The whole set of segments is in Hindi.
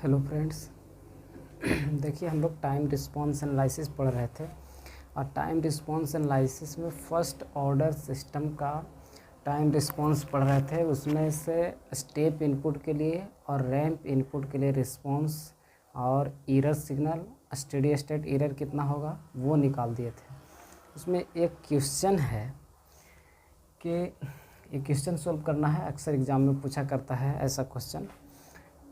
Hello friends. देखिए हम लोग टाइम रिस्पॉन्स एनालिसिस पढ़ रहे थे और टाइम रिस्पॉन्स एनालिसिस में फर्स्ट ऑर्डर सिस्टम का टाइम रिस्पॉन्स पढ़ रहे थे। उसमें से स्टेप इनपुट के लिए और रैंप इनपुट के लिए रिस्पॉन्स और error signal steady state error कितना होगा वो निकाल दिए थे। उसमें एक क्वेश्चन है कि ये क्वेश्चन सोल्व करना है। अक्सर एग्ज़ाम में पूछा करता है ऐसा क्वेश्चन।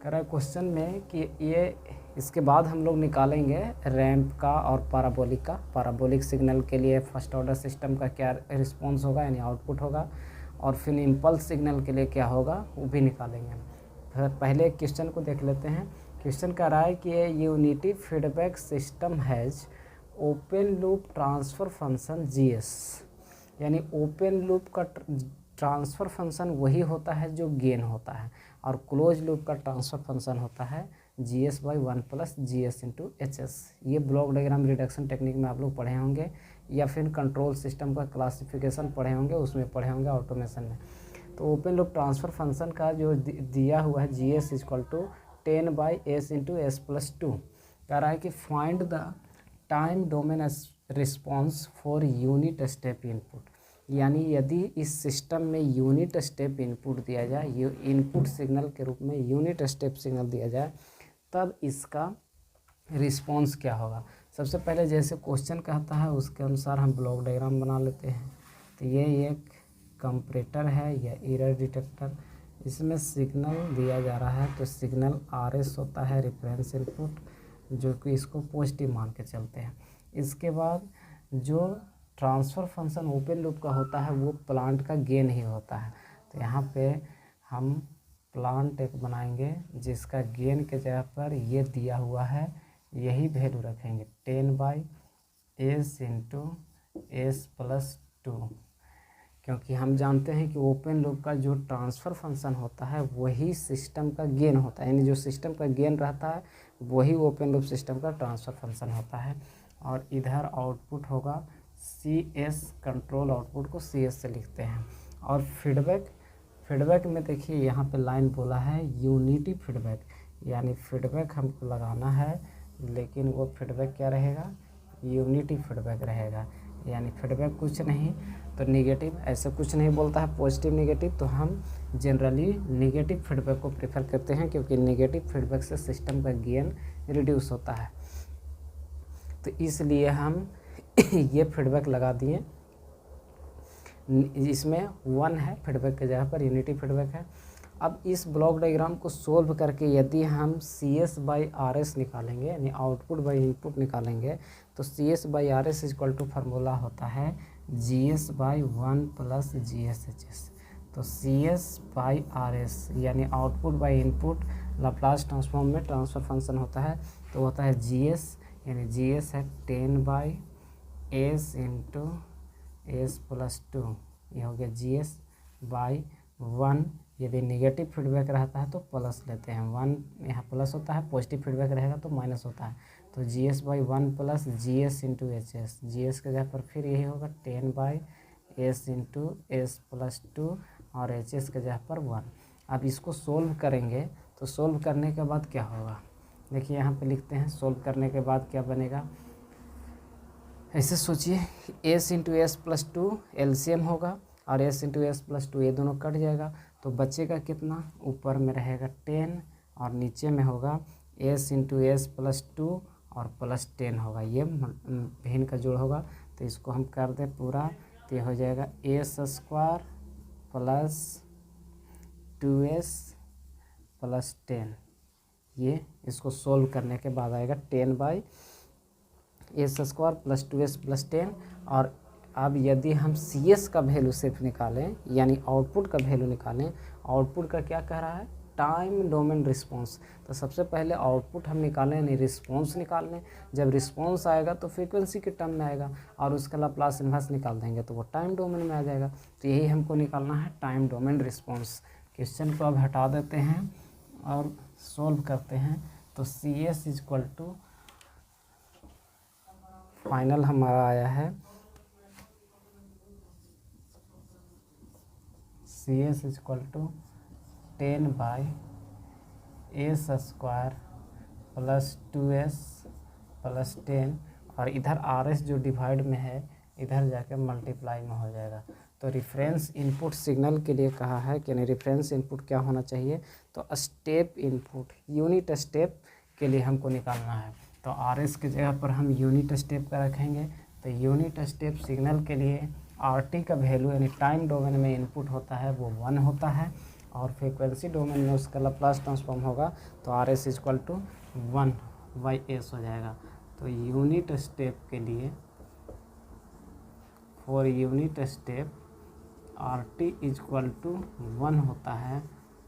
कह रहा है क्वेश्चन में कि ये इसके बाद हम लोग निकालेंगे रैंप का और पाराबोलिक का। पाराबोलिक सिग्नल के लिए फर्स्ट ऑर्डर सिस्टम का क्या रिस्पॉन्स होगा यानी आउटपुट होगा, और फिर इम्पल्स सिग्नल के लिए क्या होगा वो भी निकालेंगे। फिर पहले क्वेश्चन को देख लेते हैं। क्वेश्चन कह रहा है कि ये unity feedback system has open loop transfer function GS, यानी ओपन लूप का ट्रांसफ़र फंक्शन वही होता है जो गेन होता है, और क्लोज लूप का ट्रांसफ़र फंक्शन होता है GS/1 + GS × HS। ये ब्लॉक डायग्राम रिडक्शन टेक्निक में आप लोग पढ़े होंगे, या फिर कंट्रोल सिस्टम का क्लासिफिकेशन पढ़े होंगे, उसमें पढ़े होंगे ऑटोमेशन में। तो ओपन लूप ट्रांसफ़र फंक्शन का जो दिया हुआ है GS = 10/S × S+2 कह रहा है कि find the time domain response for unit step input. यानी यदि इस सिस्टम में यूनिट स्टेप इनपुट दिया जाए, ये इनपुट सिग्नल के रूप में यूनिट स्टेप सिग्नल दिया जाए, तब इसका रिस्पॉन्स क्या होगा। सबसे पहले जैसे क्वेश्चन कहता है उसके अनुसार हम ब्लॉक डायग्राम बना लेते हैं। तो ये एक कंपैरेटर है या एरर डिटेक्टर। इसमें सिग्नल दिया जा रहा है, तो सिग्नल RS होता है रेफरेंस इनपुट, जो कि इसको पॉजिटिव मान के चलते हैं। इसके बाद जो ट्रांसफ़र फंक्शन ओपन लूप का होता है वो प्लांट का गेन ही होता है। तो यहाँ पे हम प्लांट एक बनाएंगे जिसका गेन के जगह पर ये दिया हुआ है, यही वैल्यू रखेंगे 10/S × S+2, क्योंकि हम जानते हैं कि ओपन लूप का जो ट्रांसफ़र फंक्शन होता है वही सिस्टम का गेन होता है, यानी जो सिस्टम का गेन रहता है वही ओपन लूप सिस्टम का ट्रांसफ़र फंक्शन होता है। और इधर आउटपुट होगा CS, कंट्रोल आउटपुट को CS से लिखते हैं। और फीडबैक में देखिए यहाँ पे लाइन बोला है यूनिटी फीडबैक, यानी फीडबैक हमको लगाना है, लेकिन वो फीडबैक क्या रहेगा, यूनिटी फीडबैक रहेगा। यानी फीडबैक कुछ नहीं तो निगेटिव, ऐसे कुछ नहीं बोलता है पॉजिटिव निगेटिव, तो हम जनरली निगेटिव फीडबैक को प्रेफर करते हैं, क्योंकि निगेटिव फीडबैक से सिस्टम का गेन रिड्यूस होता है। तो इसलिए हम ये फीडबैक लगा दिए। इसमें 1 है फीडबैक के जगह पर, यूनिटी फीडबैक है। अब इस ब्लॉक डायग्राम को सोल्व करके यदि हम CS/RS निकालेंगे, यानी आउटपुट बाई इनपुट निकालेंगे, तो CS/RS = फार्मूला होता है GS/1 + GSHS। तो CS/RS यानी output by input Laplace transform में ट्रांसफ़र फंक्शन होता है, तो होता है GS, यानी GS है 10/S × S+2, ये हो गया GS/1। यदि नेगेटिव फीडबैक रहता है तो प्लस लेते हैं, 1 यहाँ प्लस होता है, पॉजिटिव फीडबैक रहेगा तो माइनस होता है। तो GS/1 + GS × HS, GS के जगह पर फिर यही होगा 10/S × S+2 और HS के जगह पर 1। अब इसको सोल्व करेंगे, तो सोल्व करने के बाद क्या होगा देखिए यहाँ पे लिखते हैं। सोल्व करने के बाद क्या बनेगा, ऐसे सोचिए S × S+2 LCM होगा, और S × S+2 ये दोनों कट जाएगा, तो बचेगा कितना, ऊपर में रहेगा 10 और नीचे में होगा S × S+2 और +10 होगा, ये भिन्न का जोड़ होगा। तो इसको हम कर दें पूरा, तो ये हो जाएगा S² + 2S + 10। ये इसको सोल्व करने के बाद आएगा 10/S² + 2S + 10। और अब यदि हम CS का वैल्यू सिर्फ निकालें, यानी आउटपुट का वैल्यू निकालें, आउटपुट का क्या कह रहा है, टाइम डोमेन रिस्पॉन्स। तो सबसे पहले आउटपुट हम निकालें यानी रिस्पॉन्स निकाल लें। जब रिस्पॉन्स आएगा तो फ्रीक्वेंसी के टर्म में आएगा, और उसका लाप्लास इन्वर्स निकाल देंगे तो वो टाइम डोमेन में आ जाएगा। तो यही हमको निकालना है, टाइम डोमेन रिस्पॉन्स। क्वेश्चन को अब हटा देते हैं और सोल्व करते हैं। तो CS = फाइनल हमारा आया है CS = 10/S² plus 2s plus 10, और इधर RS जो डिवाइड में है इधर जाके मल्टीप्लाई में हो जाएगा। तो रेफरेंस इनपुट सिग्नल के लिए कहा है कि नहीं, रेफरेंस इनपुट क्या होना चाहिए, तो स्टेप इनपुट यूनिट स्टेप के लिए हमको निकालना है। तो RS की जगह पर हम यूनिट स्टेप का रखेंगे। तो यूनिट स्टेप सिग्नल के लिए RT का वैल्यू यानी टाइम डोमेन में इनपुट होता है वो 1 होता है, और फ्रीक्वेंसी डोमेन में उसका लाप्लास ट्रांसफॉर्म होगा तो RS इक्वल टू 1/s हो जाएगा। तो यूनिट स्टेप के लिए for unit step RT equal to 1 होता है,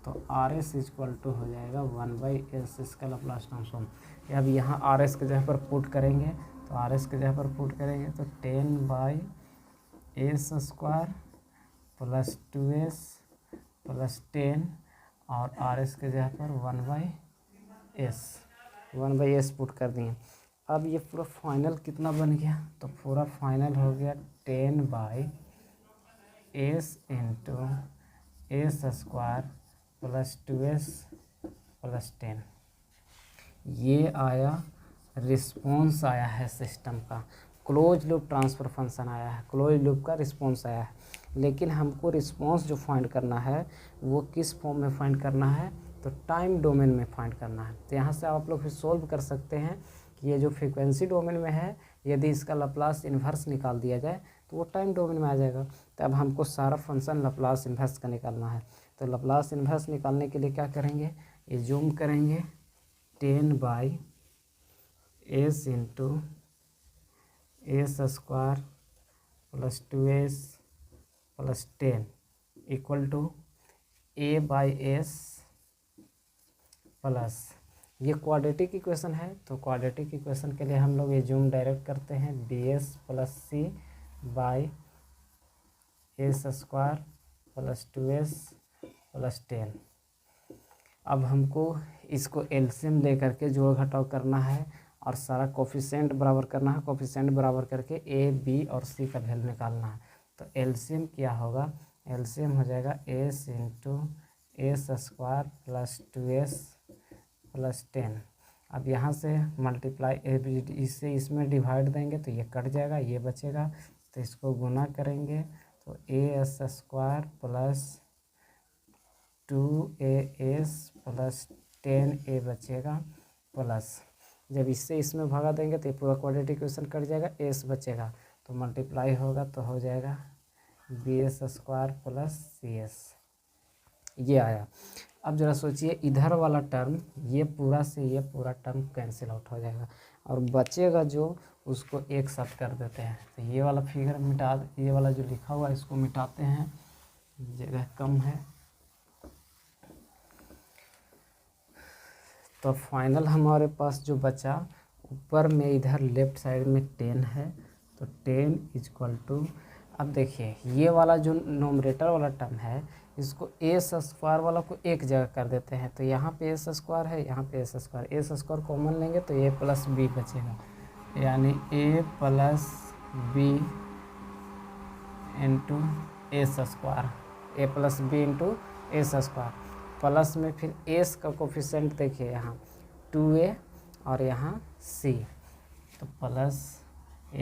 तो RS इक्वल टू हो जाएगा 1/s, इसका लाप्लास ट्रांसफॉर्म। अब यहाँ RS की जगह पर पुट करेंगे, तो RS की जगह पर पुट करेंगे तो 10/s² प्लस 2s प्लस 10, और RS की जगह पर 1/s पुट कर दिए। अब ये पूरा फाइनल कितना बन गया, तो पूरा फाइनल हो गया 10/s into s² plus 2s plus 10। ये आया रिस्पॉन्स आया है सिस्टम का, क्लोज लूप ट्रांसफ़र फंक्शन आया है, क्लोज लूप का रिस्पॉन्स आया है। लेकिन हमको रिस्पॉन्स जो फाइंड करना है वो किस फॉर्म में फाइंड करना है, तो टाइम डोमेन में फाइंड करना है। तो यहाँ से आप लोग फिर सोल्व कर सकते हैं कि ये जो फ्रीक्वेंसी डोमेन में है यदि इसका लाप्लास इन्वर्स निकाल दिया जाए तो वो टाइम डोमेन में आ जाएगा। तो अब हमको सारा फंक्शन लाप्लास इन्वर्स का निकालना है। तो लाप्लास इन्वर्स निकालने के लिए क्या करेंगे, ये जूम करेंगे 10/s into s² plus 2s plus 10 equal to a/s plus, ये क्वाड्रेटिक इक्वेशन है, तो क्वाड्रेटिक इक्वेशन के लिए हम लोग ये जूम डायरेक्ट करते हैं bs plus c/s² plus 2s plus 10। अब हमको इसको एलसीएम लेकर के जोड़ घटाव करना है और सारा कोफिशिएंट बराबर करना है, कोफिशिएंट बराबर करके a, b और c का वैल्यू निकालना है। तो एलसीएम क्या होगा, एलसीएम हो जाएगा s into s² plus 2s plus 10। अब यहाँ से मल्टीप्लाई इससे इसमें डिवाइड देंगे तो ये कट जाएगा, ये बचेगा, तो इसको गुना करेंगे तो as² plus 2as plus 10a बचेगा, प्लस जब इससे इसमें भगा देंगे तो ये पूरा क्वाड्रेटिक इक्वेशन कट जाएगा, s बचेगा, तो मल्टीप्लाई होगा तो हो जाएगा bs² प्लस cs। ये आया। अब जरा सोचिए इधर वाला टर्म ये पूरा से ये पूरा टर्म कैंसिल आउट हो जाएगा और बचेगा जो उसको एक साथ कर देते हैं। तो ये वाला फिगर मिटा, ये वाला जो लिखा हुआ है इसको मिटाते हैं, जगह कम है। तो फाइनल हमारे पास जो बचा ऊपर में इधर लेफ्ट साइड में 10 है, तो 10 इक्वल टू, अब देखिए ये वाला जो नोमरेटर वाला टर्म है इसको s² वाला को एक जगह कर देते हैं, तो यहाँ पे s² है, यहाँ पे s² कॉमन लेंगे तो a प्लस b बचेगा, यानी a plus b into s², a plus b into s², plus में फिर s का कोफिशिएंट देखिए यहाँ 2a और यहाँ c, तो प्लस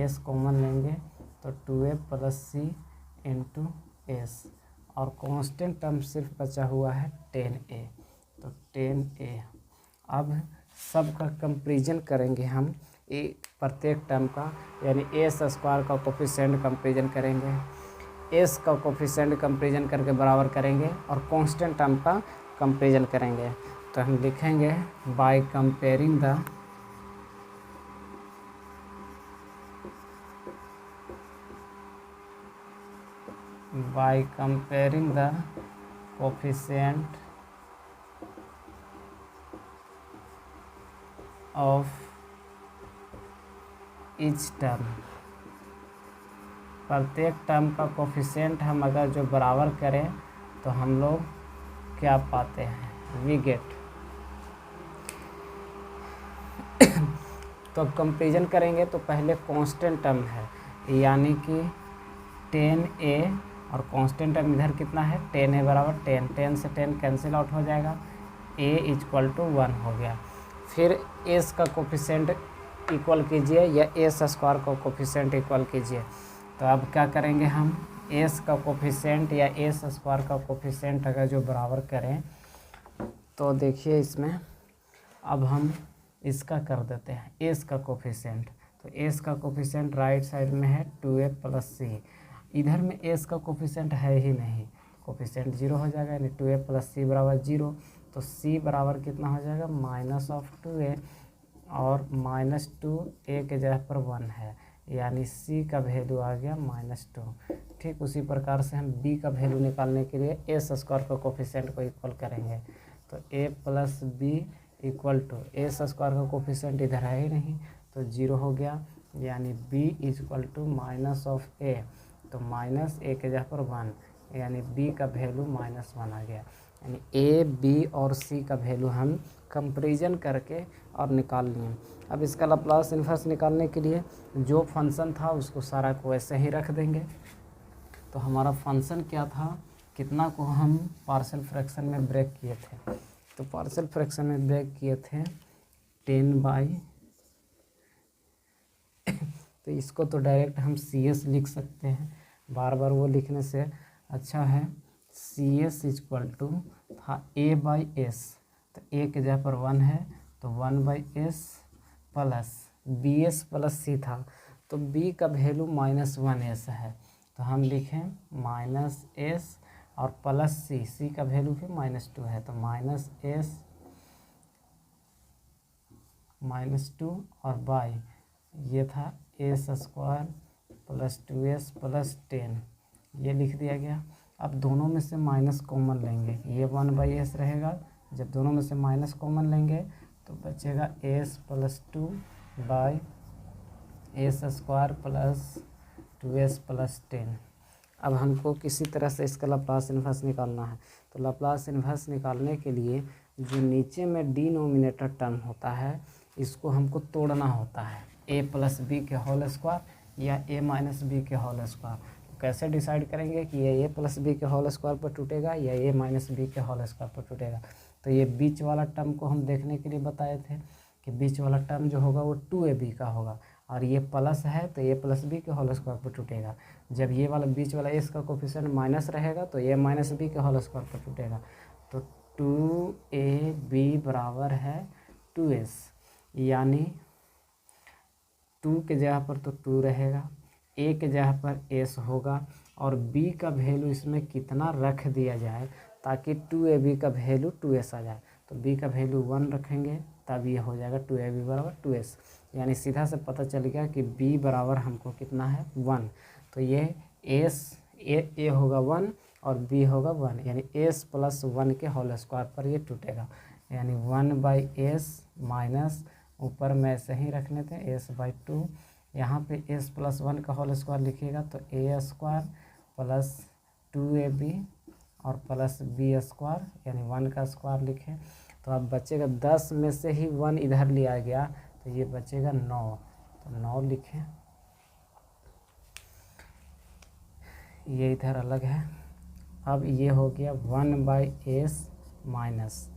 s कॉमन लेंगे तो 2a plus c into s, और कांस्टेंट टर्म सिर्फ बचा हुआ है 10a, तो 10a। अब सब का कंपेरिजन करेंगे हम, प्रत्येक टर्म का, यानी s² का कोफिशिएंट कंपेरिजन करेंगे, s का कोफिशिएंट कंपेरिजन करके बराबर करेंगे और कांस्टेंट टर्म का कंपेरिजन करेंगे। तो हम लिखेंगे by comparing the coefficient of each term, प्रत्येक टर्म का कोफिशिएंट हम अगर जो बराबर करें तो हम लोग क्या पाते हैं, वी गेट। तो अब कंपेरिजन करेंगे तो पहले कांस्टेंट टर्म है, यानी कि 10a, और कांस्टेंट टर्म इधर कितना है 10a बराबर 10, 10 से 10 कैंसिल आउट हो जाएगा, a इक्वल टू 1 हो गया। फिर एस का कोफिशेंट इक्वल कीजिए या एस स्क्वायर का कोफिशेंट इक्वल कीजिए। तो अब क्या करेंगे हम, एस का कोफिशेंट या एस स्क्वायर का कोफिशेंट अगर जो बराबर करें तो देखिए इसमें अब हम इसका कर देते हैं एस का कोफिशेंट। तो एस का कोफिशेंट राइट साइड में है 2a प्लस सी, इधर में एस का कोफिशेंट है ही नहीं, कोफिशेंट 0 हो जाएगा, यानी 2a प्लस सी बराबर 0। तो c बराबर कितना हो जाएगा, माइनस ऑफ 2a, और -2 a के जगह पर 1 है, यानी c का वैल्यू आ गया -2। ठीक उसी प्रकार से हम b का वैल्यू निकालने के लिए एस स्क्वायर का कोफिशेंट को इक्वल करेंगे। तो a plus B equal to S square का कोफिशेंट इधर है ही नहीं तो 0 हो गया, यानी b equal to minus of a, तो माइनस a के जगह पर 1, यानी b का वैल्यू -1 आ गया। यानी a, b और c का वैल्यू हम कंपेरिजन करके और निकाल लिए। अब इसका लाप्लास इन्वर्स निकालने के लिए जो फंक्शन था उसको सारा को ऐसे ही रख देंगे। तो हमारा फंक्शन क्या था, कितना को हम पार्शियल फ्रैक्शन में ब्रेक किए थे, तो पार्शियल फ्रैक्शन में ब्रेक किए थे 10/, तो इसको तो डायरेक्ट हम CS लिख सकते हैं, बार बार वो लिखने से अच्छा है। CS इक्वल टू था a/s, तो a के जगह पर 1 है तो 1/s plus bs plus c था, तो b का वैल्यू -1s है, तो हम लिखें -s और प्लस c का वैल्यू भी -2 है, तो -2 और बाई ये था S square plus 2s plus 10, ये लिख दिया गया। अब दोनों में से माइनस कॉमन लेंगे, ये 1/s रहेगा, जब दोनों में से माइनस कॉमन लेंगे तो बचेगा s plus 2 by S square plus 2s plus 10। अब हमको किसी तरह से इसका लाप्लास इन्वर्स निकालना है, तो लाप्लास इन्वर्स निकालने के लिए जो नीचे में डिनोमिनेटर टर्म होता है इसको हमको तोड़ना होता है, a प्लस बी के होल स्क्वायर या a माइनस बी के होल स्क्वायर। तो कैसे डिसाइड करेंगे कि ये a प्लस बी के होल स्क्वायर पर टूटेगा या a माइनस बी के होल स्क्वायर पर टूटेगा। तो ये बीच वाला टर्म को हम देखने के लिए बताए थे कि बीच वाला टर्म जो होगा वो 2ab का होगा, और ये प्लस है तो a प्लस बी के होल स्क्वायर पर टूटेगा। जब ये वाला बीच वाला s का कोफिशिएंट माइनस रहेगा तो a माइनस बी के होल स्क्वायर पर टूटेगा। तो 2ab बराबर है 2s, यानी 2 के जगह पर तो 2 रहेगा, a के जगह पर s होगा, और b का वैल्यू इसमें कितना रख दिया जाए ताकि 2ab का वैल्यू 2s आ जाए। तो b का वैल्यू 1 रखेंगे तब ये हो जाएगा 2ab बराबर 2s, यानी सीधा से पता चल गया कि b बराबर हमको कितना है 1। तो ये a होगा 1 और b होगा 1, यानी s प्लस 1 के होल स्क्वायर पर ये टूटेगा, यानी 1/s माइनस ऊपर में ऐसे ही रखने थे s/2, यहाँ पे s प्लस 1 का होल स्क्वायर लिखिएगा तो a स्क्वायर प्लस 2ab और प्लस b स्क्वायर, यानी 1 का स्क्वायर लिखें। तो अब बचेगा 10 में से ही 1 इधर लिया गया तो ये बचेगा 9, तो 9 लिखें, ये इधर अलग है। अब ये हो गया 1/s minus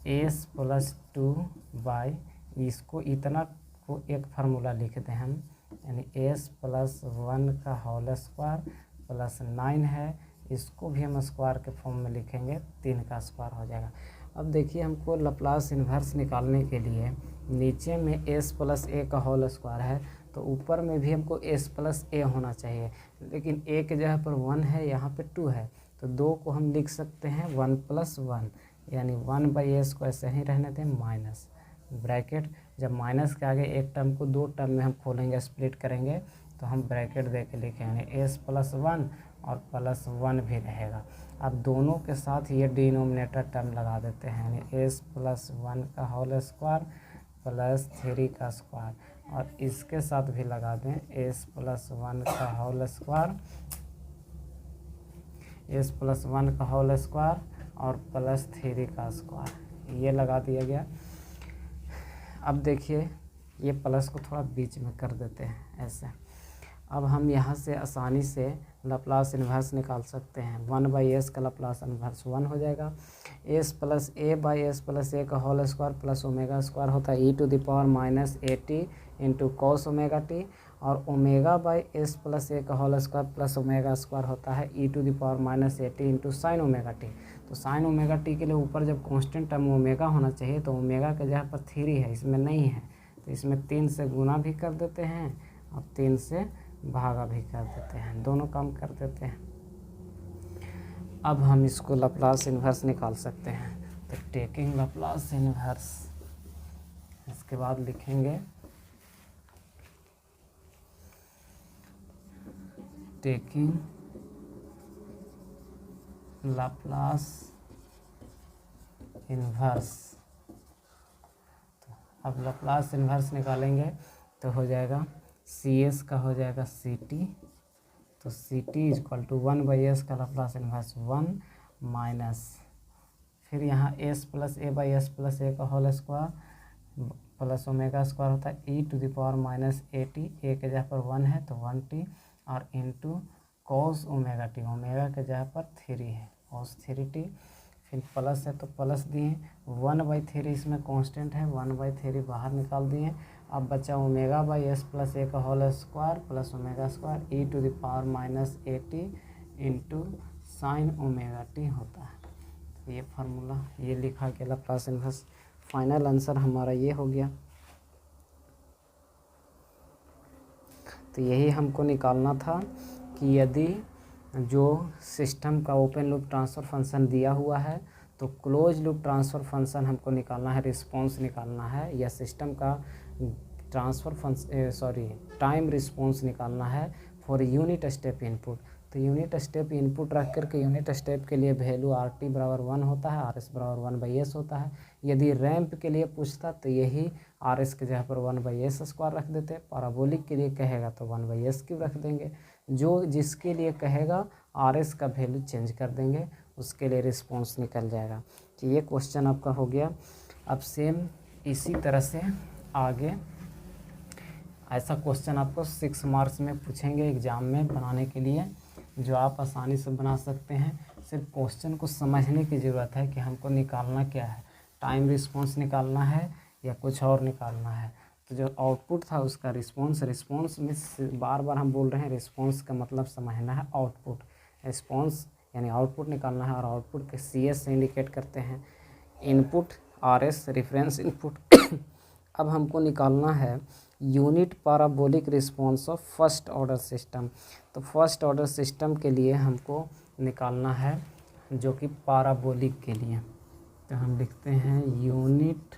s plus 2 by, इसको इतना को एक फार्मूला लिखते हैं हम, यानी s प्लस 1 का होल स्क्वायर प्लस 9 है, इसको भी हम स्क्वायर के फॉर्म में लिखेंगे, 3 का स्क्वायर हो जाएगा। अब देखिए हमको लाप्लास इन्वर्स निकालने के लिए नीचे में s प्लस a का होल स्क्वायर है तो ऊपर में भी हमको s प्लस a होना चाहिए, लेकिन a के जगह पर 1 है, यहाँ पे 2 है, तो 2 को हम लिख सकते हैं 1 प्लस 1, यानी 1/s को ऐसे ही रहने दें माइनस ब्रैकेट। जब माइनस के आगे एक टर्म को 2 टर्म में हम खोलेंगे, स्प्लिट करेंगे, तो हम ब्रैकेट दे के लिखेंगे s प्लस 1 और प्लस 1 भी रहेगा। अब दोनों के साथ ये डिनोमिनेटर टर्म लगा देते हैं, यानी s प्लस 1 का होल स्क्वायर प्लस 3 का स्क्वायर, और इसके साथ भी लगा दें s प्लस 1 का होल स्क्वायर, s प्लस 1 का होल स्क्वायर और प्लस 3 का स्क्वायर, ये लगा दिया गया। अब देखिए ये प्लस को थोड़ा बीच में कर देते हैं ऐसे। अब हम यहाँ से आसानी से लाप्लास इन्वर्स निकाल सकते हैं। 1/s का लाप्लास इन्वर्स 1 हो जाएगा। s plus a by S plus A का whole square plus omega square होता है e⁻−at into cos omega T, और omega by S plus A का whole square plus omega square होता है e⁻−at into sine omega T. तो साइन ओमेगा टी के लिए ऊपर जब कांस्टेंट टर्म ओमेगा होना चाहिए, तो ओमेगा के जगह पर 3 है, इसमें नहीं है, तो इसमें 3 से गुना भी कर देते हैं और 3 से भागा भी कर देते हैं, दोनों काम कर देते हैं। अब हम इसको लाप्लास इन्वर्स निकाल सकते हैं। तो टेकिंग लाप्लास इन्वर्स, इसके बाद लिखेंगे टेकिंग लाप्लास इन्वर्स। तो अब लाप्लास इन्वर्स निकालेंगे तो हो जाएगा CS का हो जाएगा CT, तो CT इक्वल टू 1/s का लाप्लास इन्वर्स 1 माइनस, फिर यहाँ s plus a by S plus A का whole square plus omega square होता है e⁻−at, a के जगह पर 1 है तो 1t, और into cos omega T, omega के जगह पर 3 है कॉस 3t, फिर प्लस है तो प्लस दिए, 1/3 इसमें कांस्टेंट है, 1/3 बाहर निकाल दिए। अब बचा omega by S plus A का whole square plus omega square e⁻−at into sine omega T होता है। तो ये फार्मूला ये लिखा गया लाप्लास इन्वर्स। फाइनल आंसर हमारा ये हो गया। तो यही हमको निकालना था कि यदि जो सिस्टम का ओपन लूप ट्रांसफ़र फंक्शन दिया हुआ है, तो क्लोज लूप ट्रांसफ़र फंक्शन हमको निकालना है, रिस्पॉन्स निकालना है, या सिस्टम का ट्रांसफ़र फंक्शन टाइम रिस्पॉन्स निकालना है फॉर यूनिट स्टेप इनपुट। तो यूनिट स्टेप इनपुट रख करके यूनिट स्टेप के लिए वैल्यू RT बराबर 1 होता है, RS बराबर 1/s होता है। यदि रैंप के लिए पूछता तो यही RS के जगह पर 1/s स्क्वायर रख देते, पैराबोलिक के लिए कहेगा तो 1/s³ रख देंगे। जो जिसके लिए कहेगा RS का वैल्यू चेंज कर देंगे, उसके लिए रिस्पॉन्स निकल जाएगा। तो ये क्वेश्चन आपका हो गया। अब सेम इसी तरह से आगे ऐसा क्वेश्चन आपको 6 मार्क्स में पूछेंगे एग्ज़ाम में बनाने के लिए, जो आप आसानी से बना सकते हैं। सिर्फ क्वेश्चन को समझने की ज़रूरत है कि हमको निकालना क्या है, टाइम रिस्पॉन्स निकालना है या कुछ और निकालना है। तो जो आउटपुट था उसका रिस्पॉन्स में बार बार हम बोल रहे हैं, रिस्पॉन्स का मतलब समझना है आउटपुट। रिस्पॉन्स यानी आउटपुट निकालना है, और आउटपुट के CS से इंडिकेट करते हैं। Input RS reference input. अब हमको निकालना है unit parabolic response of first order system. तो फर्स्ट ऑर्डर सिस्टम के लिए हमको निकालना है जो कि पैराबोलिक के लिए। तो हम लिखते हैं यूनिट,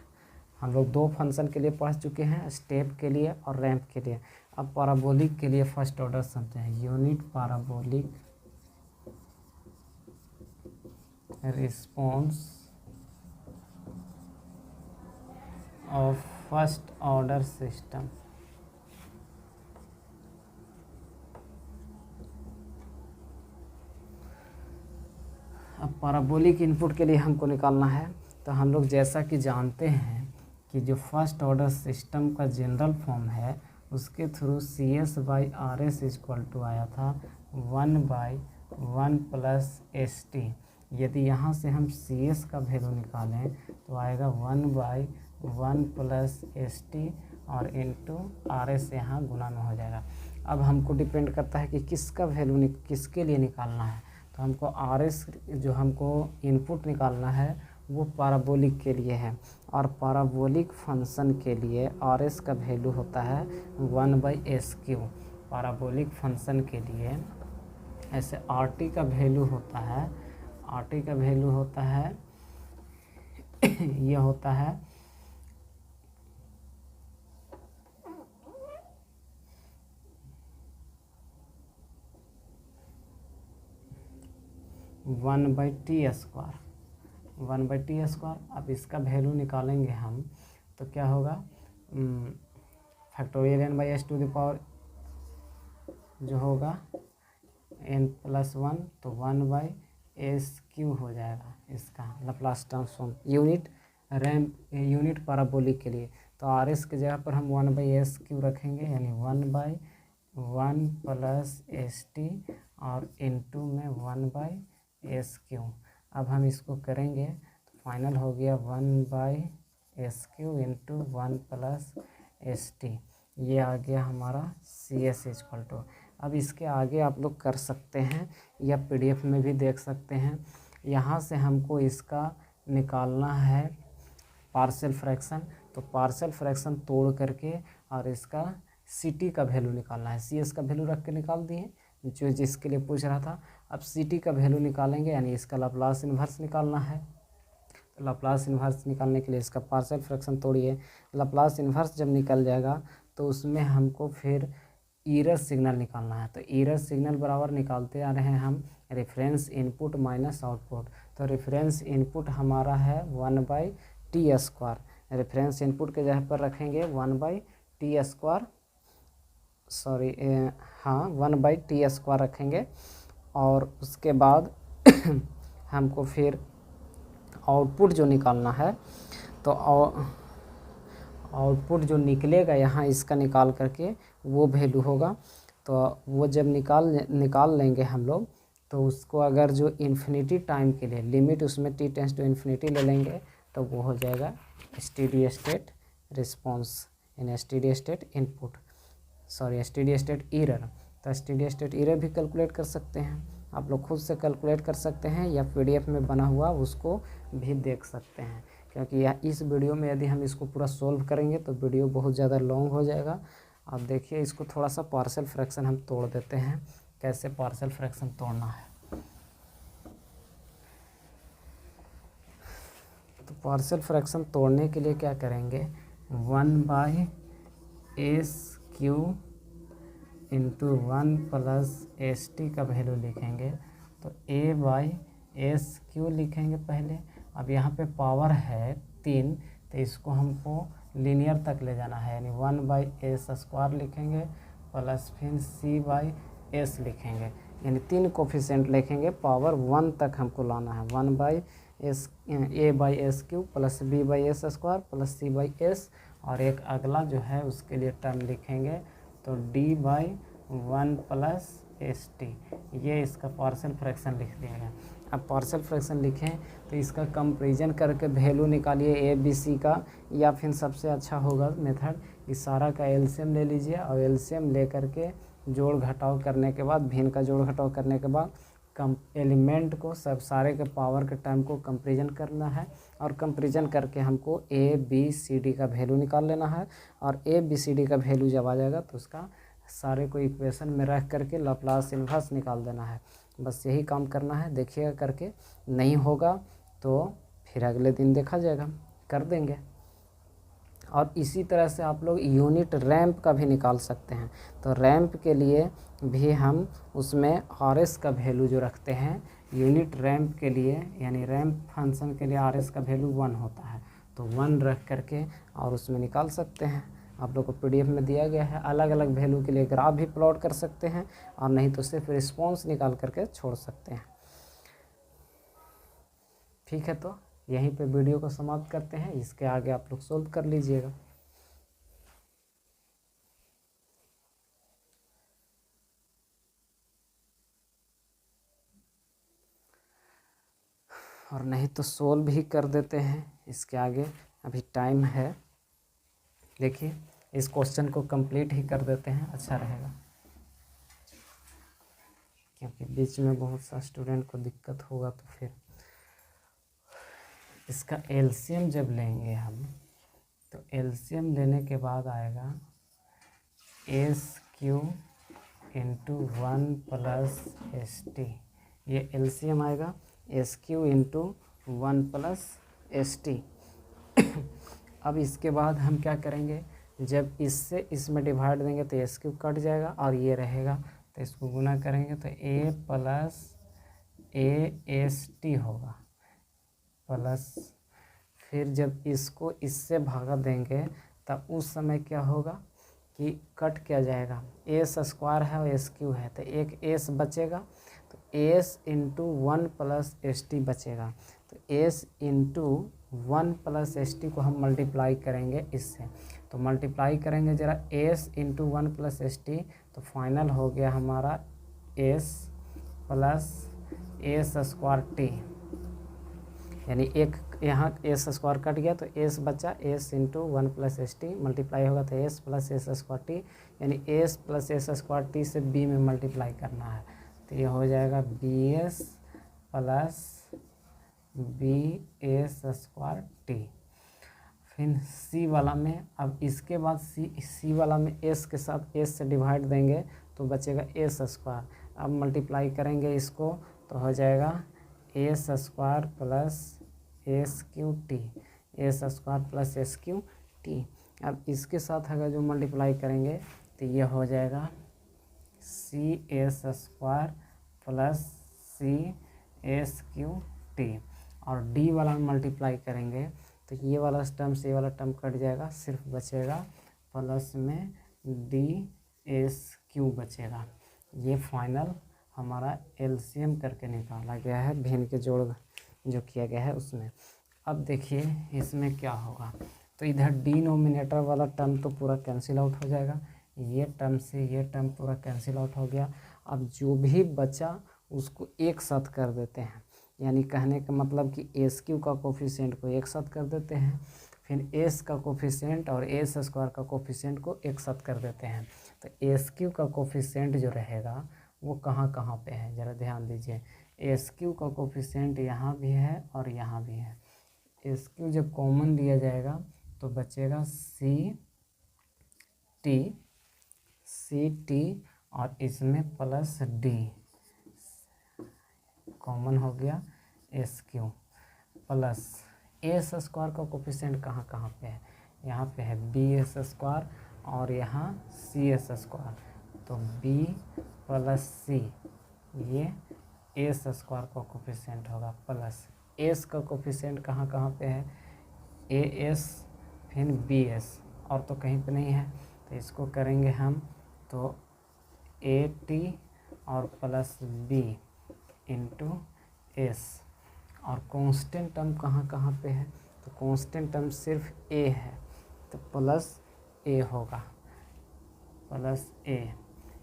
हम लोग 2 फंक्शन के लिए पढ़ चुके हैं, स्टेप के लिए और रैंप के लिए। अब पैराबोलिक के लिए फर्स्ट ऑर्डर समझते हैं। Unit parabolic response of first order system. अब पैराबोलिक इनपुट के लिए हमको निकालना है। तो हम लोग जैसा कि जानते हैं कि जो फर्स्ट ऑर्डर सिस्टम का जनरल फॉर्म है, उसके थ्रू CS/RS इक्वल टू आया था 1/1 + ST। यदि यहाँ से हम CS का वैल्यू निकालें तो आएगा 1/1 + ST और इंटू RS यहाँ गुना में हो जाएगा। अब हमको डिपेंड करता है कि किसका वैल्यू किसके लिए निकालना है। तो हमको RS जो हमको इनपुट निकालना है वो पैराबोलिक के लिए है, और पैराबोलिक फंक्शन के लिए RS का वैल्यू होता है 1/s³। पैराबोलिक फंक्शन के लिए ऐसे RT का वैल्यू होता है, RT का वैल्यू होता है ये होता है 1/t²। 1/t²। अब इसका वैल्यू निकालेंगे हम तो क्या होगा, फैक्टोरियल n/s⁴ जो होगा n+1, तो 1/s³ हो जाएगा इसका लाप्लास ट्रांसफॉर्म यूनिट पैराबोलिक के लिए। तो RS की जगह पर हम 1/s³ रखेंगे, यानी 1/s³ 1 प्लस एस टी और इनटू में 1/SQ। अब हम इसको करेंगे तो फाइनल हो गया 1/SQ into 1 plus S T. ये आ गया हमारा CS इक्वल टू। अब इसके आगे आप लोग कर सकते हैं या PDF में भी देख सकते हैं। यहाँ से हमको इसका निकालना है पार्शियल फ्रैक्शन, तो पार्शियल फ्रैक्शन तोड़ करके और इसका CT का वैल्यू निकालना है। CS का वैल्यू रख के निकाल दिए जो जिसके लिए पूछ रहा था। अब CT का वैल्यू निकालेंगे, यानी इसका लाप्लास इन्वर्स निकालना है। तो लाप्लास इन्वर्स निकालने के लिए इसका पार्शियल फ्रैक्शन तोड़िए। लाप्लास इन्वर्स जब निकल जाएगा तो उसमें हमको फिर एरर सिग्नल निकालना है। तो एरर सिग्नल बराबर निकालते आ रहे हैं हम रेफरेंस इनपुट माइनस आउटपुट। तो रेफरेंस इनपुट हमारा है 1/T²। रेफरेंस इनपुट के जगह पर रखेंगे 1/T², सॉरी हाँ 1/T² रखेंगे। और उसके बाद हमको फिर आउटपुट जो निकालना है, तो आउटपुट जो निकलेगा यहाँ इसका निकाल करके वो वैल्यू होगा। तो वो जब निकाल लेंगे हम लोग, तो उसको अगर जो इन्फिनिटी टाइम के लिए लिमिट उसमें t→∞ ले लेंगे तो वो हो जाएगा steady state response in steady state input, sorry steady state error. तो स्टेडी स्टेट एरर भी कैलकुलेट कर सकते हैं, आप लोग खुद से कैलकुलेट कर सकते हैं या PDF में बना हुआ उसको भी देख सकते हैं। क्योंकि यह इस वीडियो में यदि हम इसको पूरा सोल्व करेंगे तो वीडियो बहुत ज़्यादा लॉन्ग हो जाएगा। आप देखिए इसको थोड़ा सा पार्शियल फ्रैक्शन हम तोड़ देते हैं, कैसे पार्शियल फ्रैक्शन तोड़ना है। तो पार्शियल फ्रैक्शन तोड़ने के लिए क्या करेंगे, 1/SQ इंटू 1 प्लस ST का वैल्यू लिखेंगे। तो A/SQ लिखेंगे पहले। अब यहाँ पे पावर है 3, तो इसको हमको लीनियर तक ले जाना है, यानी 1/S² लिखेंगे प्लस फिर C/S लिखेंगे, यानी 3 कोफिशिएंट लिखेंगे, पावर 1 तक हमको लाना है। 1/A/SQ plus B/S² plus C/S, और एक अगला जो है उसके लिए टर्म लिखेंगे तो D/1 प्लस ST। ये इसका पार्शियल फ्रैक्शन लिख दिया गया। अब पार्शियल फ्रैक्शन लिखें तो इसका कंपैरिजन करके वैल्यू निकालिए ABC का, या फिर सबसे अच्छा होगा मेथड इस सारा का एलसीएम ले लीजिए और एलसीएम ले करके जोड़ घटाव करने के बाद, भिन्न का जोड़ घटाव करने के बाद एलिमेंट को सब सारे के पावर के टाइम को कंपैरिजन करना है। और कंपैरिजन करके हमको ABCD का वैल्यू निकाल लेना है। और ABCD का वैल्यू जब आ जाएगा तो उसका सारे को इक्वेशन में रख करके लाप्लास इन्वर्स निकाल देना है। बस यही काम करना है, देखिएगा करके। नहीं होगा तो फिर अगले दिन देखा जाएगा, कर देंगे। और इसी तरह से आप लोग यूनिट रैंप का भी निकाल सकते हैं। तो रैंप के लिए भी हम उसमें RS का वैल्यू जो रखते हैं यूनिट रैंप के लिए, यानी रैंप फंक्शन के लिए RS का वैल्यू 1 होता है, तो 1 रख करके और उसमें निकाल सकते हैं। आप लोग को PDF में दिया गया है। अलग अलग वैल्यू के लिए ग्राफ भी प्लॉट कर सकते हैं, और नहीं तो सिर्फ रिस्पॉन्स निकाल करके छोड़ सकते हैं। ठीक है, तो यहीं पे वीडियो को समाप्त करते हैं। इसके आगे आप लोग सोल्व कर लीजिएगा। और नहीं तो सोल्व भी कर देते हैं इसके आगे, अभी टाइम है। देखिए इस क्वेश्चन को कंप्लीट ही कर देते हैं, अच्छा रहेगा, क्योंकि बीच में बहुत सा स्टूडेंट को दिक्कत होगा। तो फिर इसका एलसीएम जब लेंगे हम, तो एलसीएम लेने के बाद आएगा SQ इंटू 1 प्लस ST। ये एलसीएम आएगा SQ इंटू 1 प्लस ST। अब इसके बाद हम क्या करेंगे, जब इससे इसमें डिवाइड देंगे तो SQ कट जाएगा और ये रहेगा, तो इसको गुना करेंगे तो A प्लस AST होगा। प्लस फिर जब इसको इससे भागा देंगे तब उस समय क्या होगा कि कट क्या जाएगा, S² है और SQ है, तो एक S बचेगा, तो S इंटू 1 प्लस ST बचेगा। तो S इंटू 1 प्लस ST को हम मल्टीप्लाई करेंगे इससे, तो मल्टीप्लाई करेंगे ज़रा S into 1 plus S T, तो फाइनल हो गया हमारा S plus S square T, यानी एक यहाँ एस स्क्वायर कट गया तो एस बचा, S into 1 plus S T multiply होगा तो S plus S square T, यानी S plus S square T से बी में मल्टीप्लाई करना है, तो ये हो जाएगा B S plus B S square T. फिर सी वाला में, अब इसके बाद सी वाला में एस के साथ एस से डिवाइड देंगे तो बचेगा एस स्क्वायर, अब मल्टीप्लाई करेंगे इसको तो हो जाएगा S square plus S Q T, S square plus S Q T. अब इसके साथ अगर जो मल्टीप्लाई करेंगे तो ये हो जाएगा C S square plus C S Q T, और डी वाला में मल्टीप्लाई करेंगे तो ये वाला टर्म से ये वाला टर्म कट जाएगा, सिर्फ बचेगा प्लस में डी एस क्यू बचेगा। ये फाइनल हमारा एलसीएम करके निकाला गया है, भिन्न के जोड़ जो किया गया है उसमें। अब देखिए इसमें क्या होगा, तो इधर डिनोमिनेटर वाला टर्म तो पूरा कैंसिल आउट हो जाएगा, ये टर्म से ये टर्म पूरा कैंसिल आउट हो गया। अब जो भी बचा उसको एक साथ कर देते हैं, यानी कहने का मतलब कि एस क्यू का कोफिशिएंट को एक साथ कर देते हैं, फिर एस का कोफिशिएंट और एस स्क्वायर का कोफिशिएंट को एक साथ कर देते हैं। तो एस क्यू का कोफिशिएंट जो रहेगा वो कहाँ कहाँ पे है, ज़रा ध्यान दीजिए। एस क्यू का कोफिशिएंट यहाँ भी है और यहाँ भी है। एस क्यू जब कॉमन लिया जाएगा तो बचेगा सी टी और इसमें प्लस डी, कॉमन हो गया S Q, plus S square का कोफिशिएंट कहाँ कहाँ पे है, यहाँ पे है बी एस स्क्वायर और यहाँ सी एस स्क्वायर, तो बी प्लस सी ये एस स्क्वायर का कोफिशिएंट होगा, प्लस एस का कोफिशिएंट कहाँ कहाँ पे है, ए एस फिर बी एस, और तो कहीं पे नहीं है, तो इसको करेंगे हम तो ए टी और प्लस बी इंटू एस, और कांस्टेंट टर्म कहाँ कहाँ पे है, तो कांस्टेंट टर्म सिर्फ ए है तो प्लस ए होगा, प्लस ए,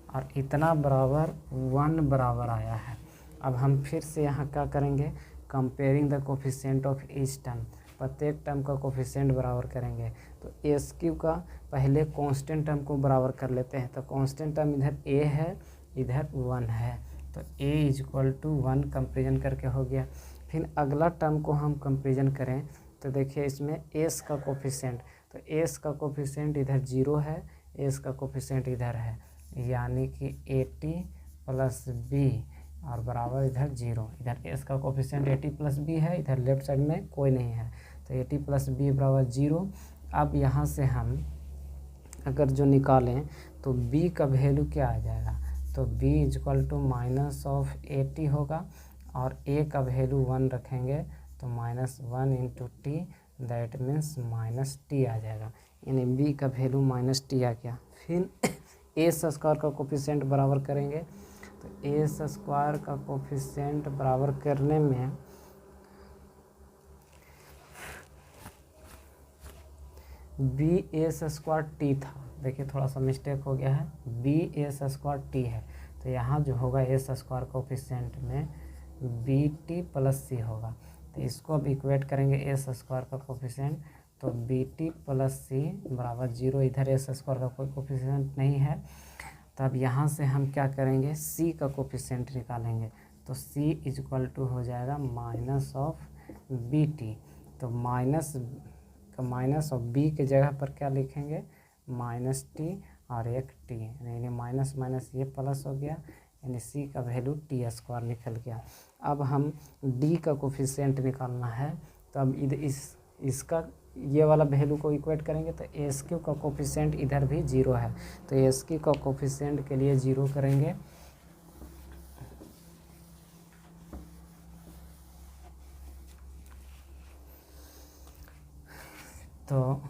और इतना बराबर 1 बराबर आया है। अब हम फिर से यहाँ क्या करेंगे, comparing the coefficient of each term, प्रत्येक टर्म का कोफिशिएंट बराबर करेंगे। तो एस क्यू का पहले कांस्टेंट टर्म को बराबर कर लेते हैं, तो कांस्टेंट टर्म इधर ए है इधर 1 है, तो a इक्वल टू 1 कंपेरिजन करके हो गया। फिर अगला टर्म को हम कंपेरिजन करें तो देखिए इसमें s का कोफिशिएंट, तो s का कोफिशिएंट इधर 0 है, s का कोफिशिएंट इधर है, यानी कि AT प्लस b और बराबर इधर 0, इधर s का कोफिशिएंट AT प्लस b है, इधर लेफ्ट साइड में कोई नहीं है, तो AT प्लस b बराबर 0। अब यहाँ से हम अगर जो निकालें तो b का वैल्यू क्या आ जाएगा, तो b equal to minus of AT होगा, और a का वैल्यू 1 रखेंगे तो -1 into T, that means minus T आ जाएगा, यानी b का वैल्यू माइनस टी आ गया। फिर एस स्क्वायर का कोफिशिएंट बराबर करेंगे, तो एस स्क्वायर का कोफिशिएंट बराबर करने में बी एस स्क्वायर टी था, देखिए थोड़ा सा मिस्टेक हो गया है, बी एस स्क्वायर टी है, तो यहाँ जो होगा एस स्क्वायर कोफिशिएंट में बी टी प्लस सी होगा, तो इसको अब इक्वेट करेंगे एस स्क्वायर का कोफिशिएंट, तो बी टी प्लस सी बराबर 0, इधर एस स्क्वायर का कोई कोफिशिएंट नहीं है, तब यहाँ से हम क्या करेंगे सी का कोफिशिएंट निकालेंगे, तो सी इक्वल टू हो जाएगा माइनस ऑफ बी टी, तो माइनस ऑफ बी के जगह पर क्या लिखेंगे माइनस टी और एक टी, यानी माइनस माइनस ये प्लस हो गया, यानी सी का वैल्यू टी स्क्वायर निकल गया। अब हम डी का कोफिशिएंट निकालना है, तो अब इसका ये वाला वैल्यू को इक्वेट करेंगे, तो एस क्यू का कोफिशिएंट इधर भी 0 है, तो एस क्यू का कोफिशिएंट के लिए 0 करेंगे, तो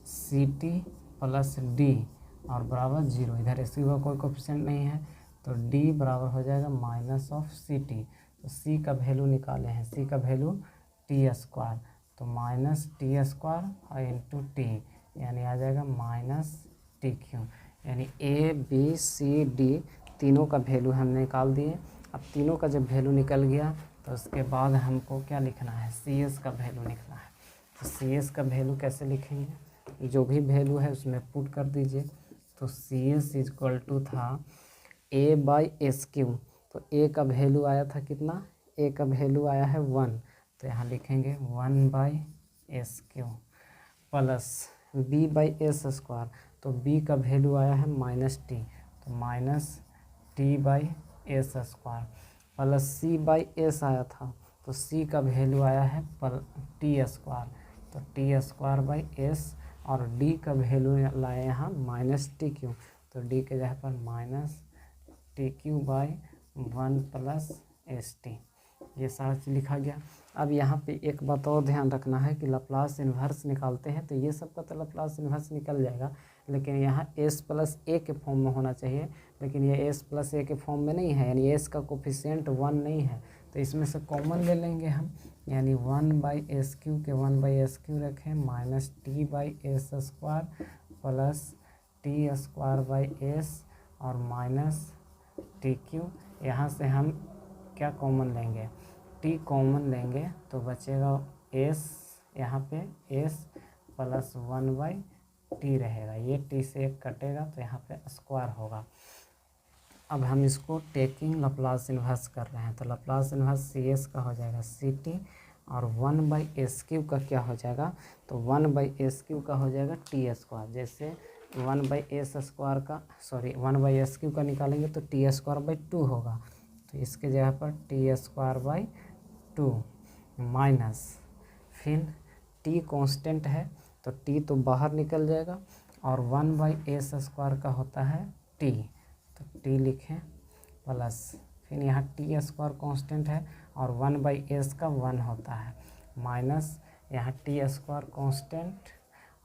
सी टी प्लस डी और बराबर 0, इधर एस क्यू का कोई कोफिशिएंट नहीं है, तो डी बराबर हो जाएगा माइनस ऑफ सी टी, तो सी का वैल्यू निकाले हैं, सी का वैल्यू टी स्क्वायर, तो माइनस टी स्क्वायर और इंटू टी, यानी आ जाएगा माइनस टी क्यू। यानी ए बी सी डी तीनों का वैल्यू हम निकाल दिए। अब तीनों का जब वैल्यू निकल गया तो उसके बाद हमको क्या लिखना है, सी एस का वैल्यू लिखना है। तो सी एस का वैल्यू कैसे लिखेंगे, जो भी वैल्यू है उसमें पुट कर दीजिए। तो सी एस इक्वल टू था ए बाई एस क्यू। तो ए का वैल्यू आया था कितना, ए का वैल्यू आया है 1, तो यहाँ लिखेंगे 1 by S Q plus B by S square. तो बी का वैल्यू आया है माइनस टी, तो minus T by S square plus C by S आया था, तो सी का वैल्यू आया है टी स्क्वायर, तो टी स्क्वायर बाई एस। और डी का वैल्यू लाए यहाँ माइनस टी क्यू, तो डी के जगह पर minus T Q by 1 plus S T. ये सारा चीज़ लिखा गया। अब यहाँ पे एक बात और ध्यान रखना है कि लैप्लास इन्वर्स निकालते हैं तो ये सब का तो लैप्लास इन्वर्स निकल जाएगा, लेकिन यहाँ एस प्लस ए के फॉर्म में होना चाहिए, लेकिन ये एस प्लस ए के फॉर्म में नहीं है, यानी एस का कोफिशिएंट 1 नहीं है, तो इसमें से कॉमन ले लेंगे हम। यानी 1 बाई एस क्यू के 1 बाई एस क्यू रखें minus T by S square plus T square by S और माइनस टी क्यू। यहाँ से हम क्या कॉमन लेंगे, टी कॉमन लेंगे तो बचेगा एस, यहाँ पे एस प्लस 1 बाई टी रहेगा, ये टी से एक कटेगा तो यहाँ पे स्क्वायर होगा। अब हम इसको टेकिंग लैप्लास इन्वर्स कर रहे हैं, तो लैप्लास इन्वर्स सी एस का हो जाएगा सी टी और 1 बाई एस क्यू का क्या हो जाएगा, तो 1 बाई एस क्यू का हो जाएगा टी स्क्वायर। जैसे 1 बाई एस स्क्वायर का 1 बाई एस क्यू का निकालेंगे तो टी स्क्वायर बाई 2 होगा, तो इसके जगह पर टी स्क्वायर बाई 2 माइनस, फिर टी कांस्टेंट है तो टी तो बाहर निकल जाएगा, और 1 बाई एस स्क्वायर का होता है टी, तो टी लिखें प्लस, फिर यहाँ टी स्क्वायर कांस्टेंट है और 1 बाई एस का 1 होता है, माइनस यहाँ टी स्क्वायर कांस्टेंट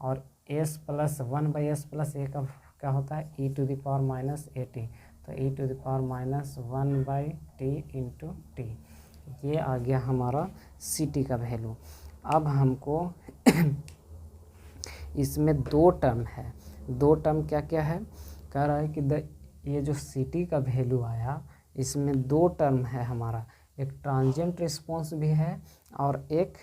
और S plus 1 by S plus A का क्या होता है E to the power minus A T, तो E to the power minus 1 by T into T. ये आ गया हमारा सी टी का वैल्यू। अब हमको इसमें 2 टर्म है, 2 टर्म क्या क्या है, कह रहा है कि ये जो सी टी का वैल्यू आया इसमें 2 टर्म है हमारा, एक ट्रांजिएंट रिस्पॉन्स भी है और एक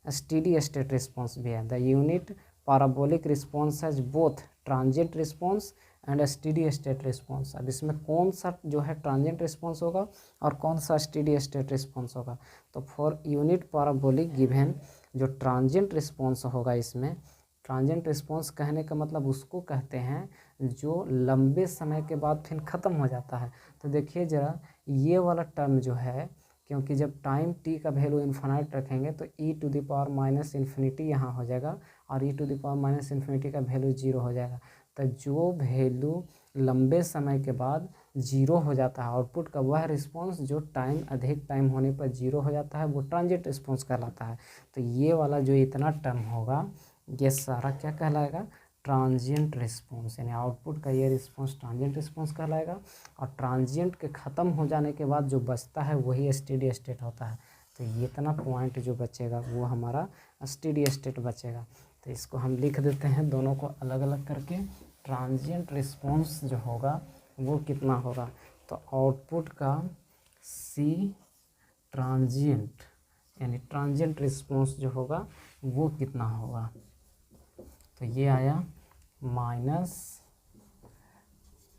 स्टेडी स्टेट रिस्पॉन्स भी है। The unit parabolic response has both transient response and steady state response. अब इसमें कौन सा जो है ट्रांजिएंट रिस्पॉन्स होगा और कौन सा स्टेडी स्टेट रिस्पॉन्स होगा, तो फॉर यूनिट पैराबोलिक गिवन जो ट्रांजिएंट रिस्पॉन्स होगा, इसमें ट्रांजिएंट रिस्पॉन्स कहने का मतलब उसको कहते हैं जो लंबे समय के बाद फिर ख़त्म हो जाता है। तो देखिए ज़रा ये वाला टर्म जो है, क्योंकि जब टाइम टी का वैल्यू इन्फिनाइट रखेंगे तो E to the power minus infinity यहाँ हो जाएगा और E to the power minus infinity का वैल्यू 0 हो जाएगा। तो जो वैल्यू लंबे समय के बाद 0 हो जाता है आउटपुट का, वह रिस्पॉन्स जो टाइम अधिक टाइम होने पर 0 हो जाता है वो ट्रांजिएंट रिस्पॉन्स कहलाता है। तो ये वाला जो इतना टर्म होगा ये सारा क्या कहलाएगा, ट्रांजिएंट रिस्पॉन्स, यानी आउटपुट का ये रिस्पॉन्स ट्रांजिएंट रिस्पॉन्स कहलाएगा। और ट्रांजिएंट के ख़त्म हो जाने के बाद जो बचता है वही स्टेडी स्टेट होता है। तो ये इतना पॉइंट जो बचेगा वो हमारा स्टेडी स्टेट बचेगा। तो इसको हम लिख देते हैं दोनों को अलग अलग करके। ट्रांजिएंट रिस्पॉन्स जो होगा वो कितना होगा, तो आउटपुट का सी ट्रांजिएंट यानी ट्रांजिएंट रिस्पॉन्स जो होगा वो कितना होगा, तो ये आया minus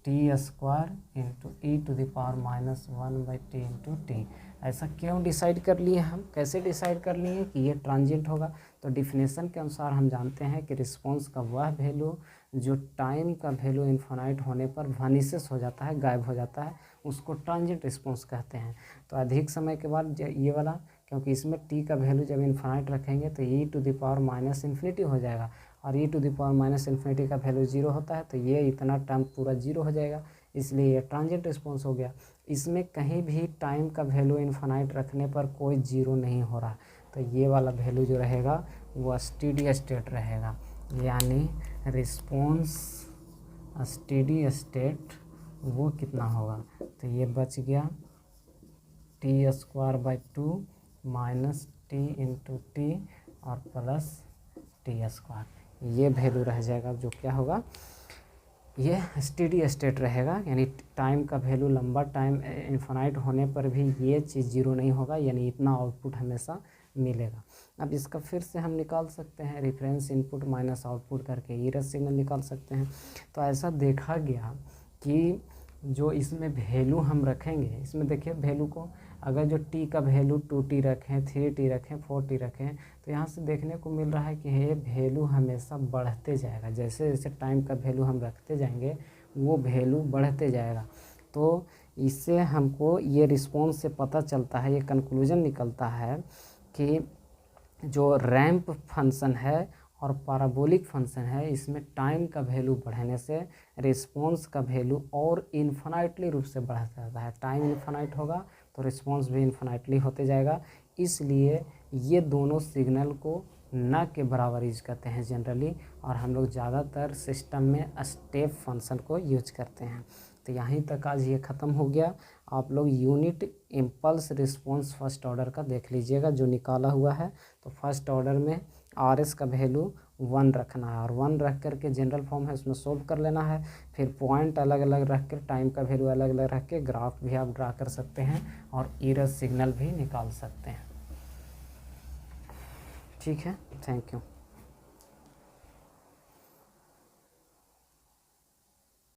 T square into E to the power minus 1 by T into T. ऐसा क्यों डिसाइड कर लिए हम, कैसे डिसाइड कर लिए कि ये ट्रांजिएंट होगा, तो डिफिनेशन के अनुसार हम जानते हैं कि रिस्पॉन्स का वह वैल्यू जो टाइम का वैल्यू इन्फिनाइट होने पर वानिसेस हो जाता है, गायब हो जाता है, उसको ट्रांजिएंट रिस्पॉन्स कहते हैं। तो अधिक समय के बाद ये वाला, क्योंकि इसमें टी का वैल्यू जब इन्फिनाइट रखेंगे तो E to the power minus infinity हो जाएगा और E to the power minus infinity का वैल्यू 0 होता है, तो ये इतना टर्म पूरा 0 हो जाएगा, इसलिए ये ट्रांजिएंट रिस्पॉन्स हो गया। इसमें कहीं भी टाइम का वैल्यू इन्फिनाइट रखने पर कोई 0 नहीं हो रहा, तो ये वाला वैल्यू जो रहेगा वो स्टेडी स्टेट रहेगा, यानी रिस्पॉन्स स्टेडी स्टेट वो कितना होगा, तो ये बच गया T square by 2 minus T into T और प्लस टी स्क्वायर। ये वैल्यू रह जाएगा, जो क्या होगा, ये स्टेडी स्टेट रहेगा, यानी टाइम का वैल्यू लंबा टाइम इन्फिनाइट होने पर भी ये चीज़ जीरो नहीं होगा, यानी इतना आउटपुट हमेशा मिलेगा। अब इसका फिर से हम निकाल सकते हैं, रेफरेंस इनपुट माइनस आउटपुट करके एरर सिग्नल निकाल सकते हैं। तो ऐसा देखा गया कि जो इसमें वैल्यू हम रखेंगे, इसमें देखिए वैल्यू को अगर जो t का वैल्यू 2t रखें, 3t रखें, 4t रखें, तो यहाँ से देखने को मिल रहा है कि ये वैल्यू हमेशा बढ़ते जाएगा। जैसे जैसे टाइम का वैल्यू हम रखते जाएंगे वो वैल्यू बढ़ते जाएगा। तो इससे हमको ये रिस्पॉन्स से पता चलता है, ये कंक्लूजन निकलता है कि जो रैंप फंक्शन है और पैराबोलिक फंक्शन है, इसमें टाइम का वैल्यू बढ़ने से रिस्पॉन्स का वैल्यू और इन्फिनाइटली रूप से बढ़ता जाता है। टाइम इन्फिनाइट होगा तो रिस्पॉन्स भी इन्फिनाइटली होते जाएगा। इसलिए ये दोनों सिग्नल को न के बराबर यूज करते हैं जनरली, और हम लोग ज़्यादातर सिस्टम में स्टेप फंक्शन को यूज करते हैं। तो यहीं तक आज ये ख़त्म हो गया। आप लोग unit impulse response first order का देख लीजिएगा जो निकाला हुआ है। तो फर्स्ट ऑर्डर में RS का वैल्यू 1 रखना है, और 1 रख कर के जनरल फॉर्म है उसमें सोल्व कर लेना है। फिर पॉइंट अलग अलग रख कर, टाइम का वैल्यू अलग अलग रख के ग्राफ भी आप ड्रा कर सकते हैं और एरर सिग्नल भी निकाल सकते हैं। ठीक है, थैंक यू।